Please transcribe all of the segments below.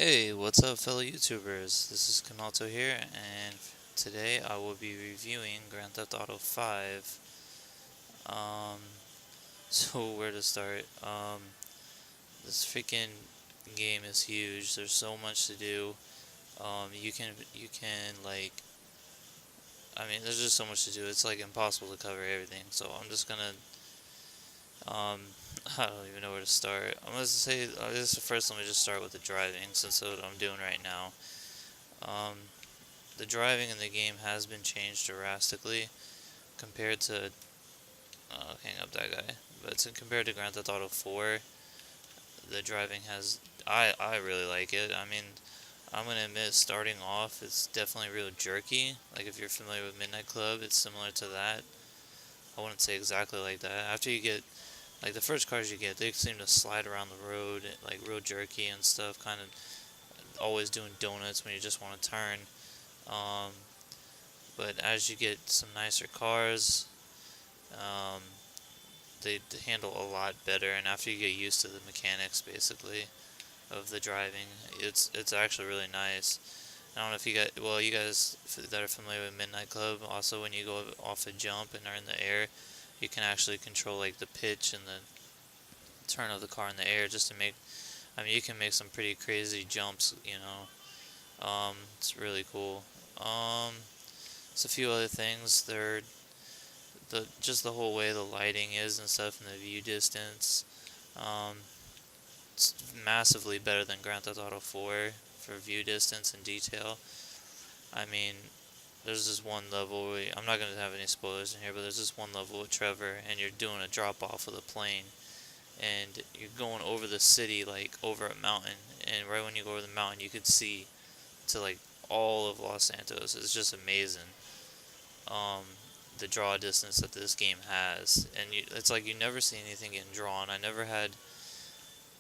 Hey, what's up, fellow YouTubers? This is Kamalto here, and today I will be reviewing Grand Theft Auto 5. Um, so where to start? This freaking game is huge. There's so much to do. You can like, there's just so much to do. It's like impossible to cover everything. So I'm just gonna, um, I don't even know where to start. I'm gonna say, first let me just start with the driving, since that's what I'm doing right now. Um, The driving in the game has been changed drastically compared to hang up that guy. Compared to Grand Theft Auto 4, the driving has I really like it. I'm gonna admit, starting off, it's definitely real jerky. Like if you're familiar with Midnight Club, it's similar to that. I wouldn't say exactly like that. After you get like the first cars you get, they seem to slide around the road like real jerky and stuff, kind of always doing donuts when you just want to turn. Um, but as you get some nicer cars, um, they handle a lot better, and after you get used to the mechanics, basically, of the driving, it's actually really nice. I don't know if you guys that are familiar with Midnight Club, also when you go off a jump and are in the air, you can actually control like the pitch and the turn of the car in the air just to make. You can make some pretty crazy jumps. It's really cool. Um, it's a few other things. The whole way the lighting is and stuff, and the view distance. Um, it's massively better than Grand Theft Auto 4 for view distance and detail. I mean, there's this one level where I'm not gonna have any spoilers in here, but there's this one level with Trevor, and you're doing a drop off with a plane, and you're going over the city like over a mountain, and right when you go over the mountain, you could see to like all of Los Santos. It's just amazing. Um, the draw distance that this game has, and it's like you never see anything getting drawn. I never had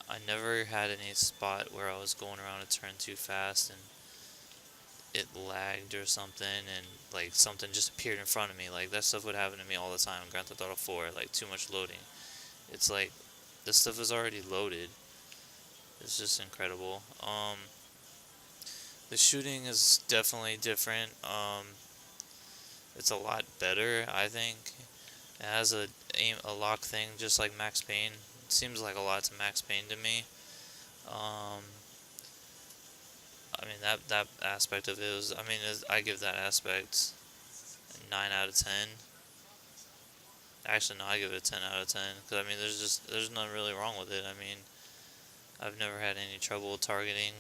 any spot where I was going around a turn too fast and it lagged or something, and like something just appeared in front of me. Like that stuff would happen to me all the time in Grand Theft Auto 4. Like too much loading. It's like this stuff is already loaded. It's just incredible. The shooting is definitely different. It's a lot better, I think. It has a lock thing just like Max Payne. It seems like a lot to Max Payne to me. Um, that aspect of it was. I give that aspect a 9 out of 10. Actually, no, I give it a 10 out of 10 because there's nothing really wrong with it. I've never had any trouble targeting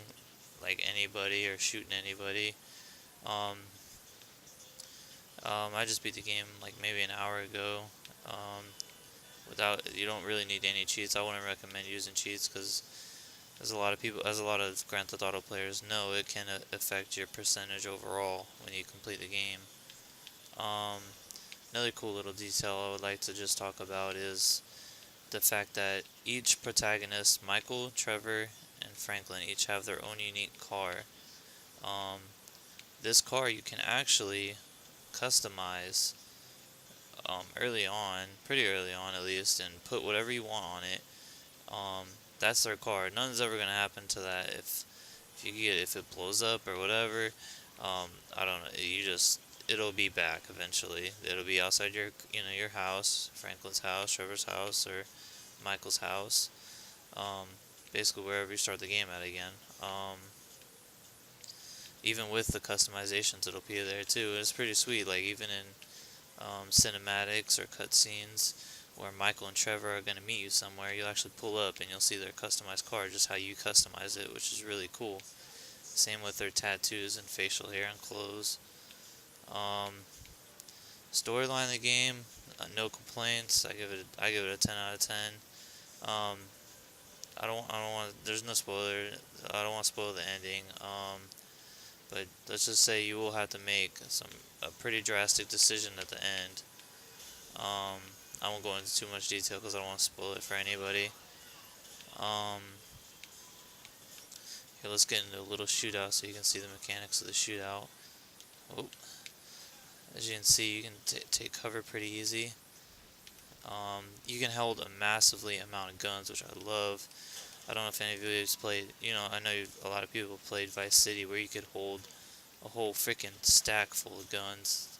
like anybody or shooting anybody. Um, I just beat the game like maybe an hour ago. Um, you don't really need any cheats. I wouldn't recommend using cheats because as a lot of Grand Theft Auto players know, it can affect your percentage overall when you complete the game. Um, Another cool little detail I would like to just talk about is the fact that each protagonist, Michael, Trevor, and Franklin, each have their own unique car. Um, this car you can actually customize early on, pretty early on at least, and put whatever you want on it. Um, that's their car. Nothing's ever gonna happen to that if it blows up or whatever. I don't know. It'll be back eventually. It'll be outside your house, Franklin's house, Trevor's house, or Michael's house. Um, Basically wherever you start the game at again. Even with the customizations, it'll be there too. It's pretty sweet. Like even in cinematics or cutscenes where Michael and Trevor are gonna meet you somewhere, you'll actually pull up and you'll see their customized car, just how you customize it, which is really cool. Same with their tattoos and facial hair and clothes. Um, Storyline of the game, no complaints. I give it a 10 out of 10. Um, I don't want. There's no spoiler. I don't want to spoil the ending. But let's just say you will have to make a pretty drastic decision at the end. Um, I won't go into too much detail because I don't want to spoil it for anybody. Um, Here, let's get into a little shootout so you can see the mechanics of the shootout. Oh, as you can see, you can take cover pretty easy. You can hold a massively amount of guns, which I love. I don't know if any of you guys played, I know a lot of people played Vice City where you could hold a whole freaking stack full of guns.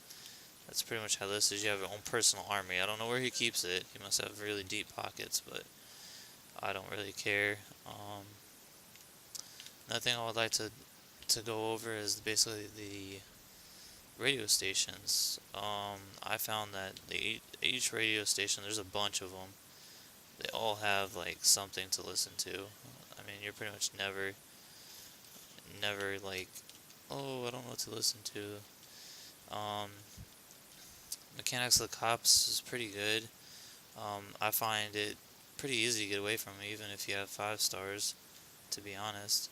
That's pretty much how this is. You have your own personal army. I don't know where he keeps it. He must have really deep pockets, but I don't really care. Another thing I would like to go over is basically the radio stations. I found that each radio station, there's a bunch of them. They all have like something to listen to. I mean, you're pretty much never like, oh, I don't know what to listen to. Mechanics of the Cops is pretty good. I find it pretty easy to get away from, even if you have 5 stars, to be honest.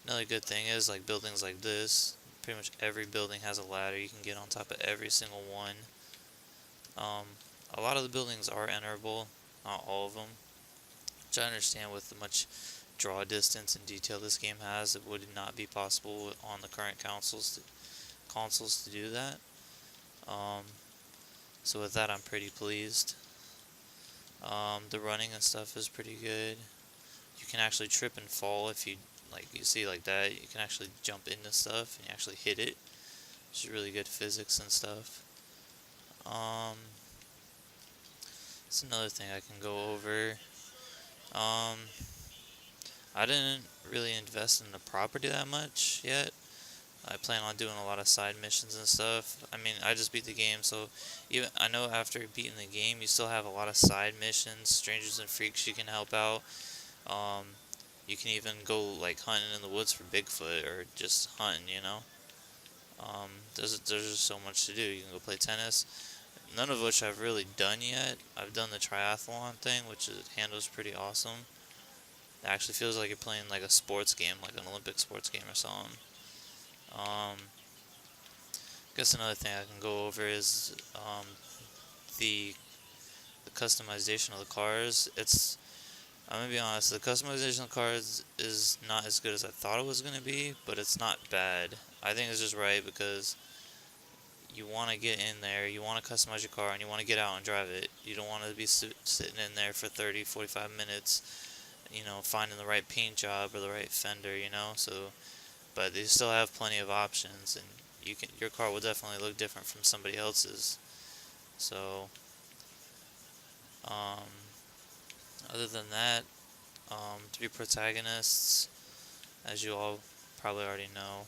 Another good thing is like buildings like this. Pretty much every building has a ladder. You can get on top of every single one. A lot of the buildings are enterable, not all of them. Which I understand with the much draw distance and detail this game has, it would not be possible on the current consoles to do that. So with that, I'm pretty pleased. The running and stuff is pretty good. You can actually trip and fall if you see like that. You can actually jump into stuff and you actually hit it, which is really good physics and stuff. That's another thing I can go over. I didn't really invest in the property that much yet. I plan on doing a lot of side missions and stuff. I mean, I just beat the game, so even I know after beating the game, you still have a lot of side missions, strangers and freaks you can help out. You can even go like hunting in the woods for Bigfoot or just hunting, There's just so much to do. You can go play tennis, none of which I've really done yet. I've done the triathlon thing, which handles pretty awesome. It actually feels like you're playing like a sports game, like an Olympic sports game or something. I guess another thing I can go over is the customization of the cars. I'm gonna be honest, the customization of the cars is not as good as I thought it was gonna be, but it's not bad. I think it's just right because you want to get in there, you want to customize your car, and you want to get out and drive it. You don't want to be sitting in there for 30, 45 minutes, finding the right paint job or the right fender, but they still have plenty of options, and your car will definitely look different from somebody else's. So, other than that, 3 protagonists, as you all probably already know.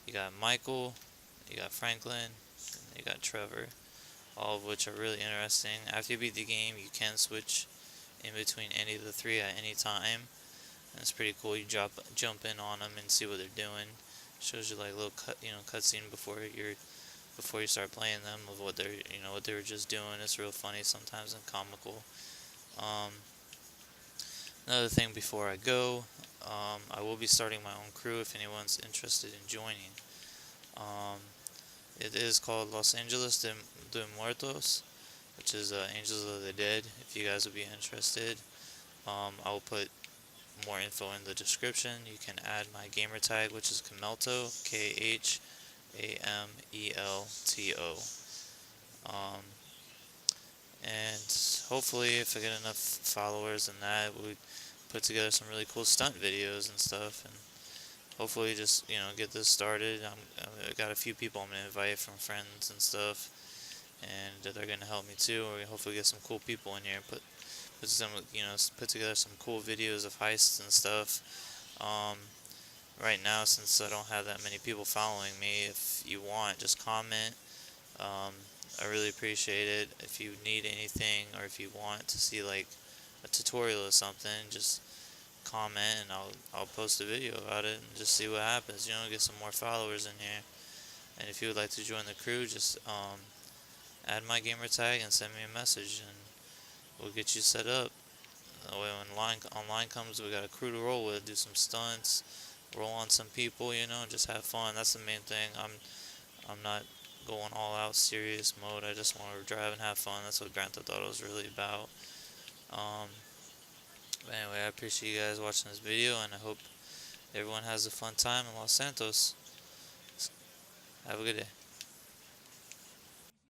You got Michael, you got Franklin, and you got Trevor, all of which are really interesting. After you beat the game, you can switch in between any of the 3 at any time. And it's pretty cool. You jump in on them and see what they're doing. Shows you like a little cutscene before you start playing them of what they were just doing. It's real funny sometimes and comical. Another thing before I go, I will be starting my own crew if anyone's interested in joining. It is called Los Angeles de Muertos, which is Angels of the Dead, if you guys would be interested. I will put more info in the description. You can add my gamer tag, which is Khamelto, Khamelto. And hopefully, if I get enough followers and that, we put together some really cool stunt videos and stuff, and hopefully just get this started. I got a few people I'm gonna invite from friends and stuff, and they're gonna help me too. We're gonna hopefully get some cool people in here, put together some cool videos of heists and stuff. Right now, since I don't have that many people following me, if you want, just comment. I really appreciate it. If you need anything, or if you want to see like a tutorial or something, just comment and I'll post a video about it and just see what happens. Get some more followers in here. And if you would like to join the crew, just add my gamer tag and send me a message, and we'll get you set up. That way, when online comes, we got a crew to roll with, do some stunts, roll on some people, just have fun. That's the main thing. I'm not going all out serious mode. I just want to drive and have fun. That's what Grand Theft Auto is really about. But anyway, I appreciate you guys watching this video, and I hope everyone has a fun time in Los Santos. Have a good day.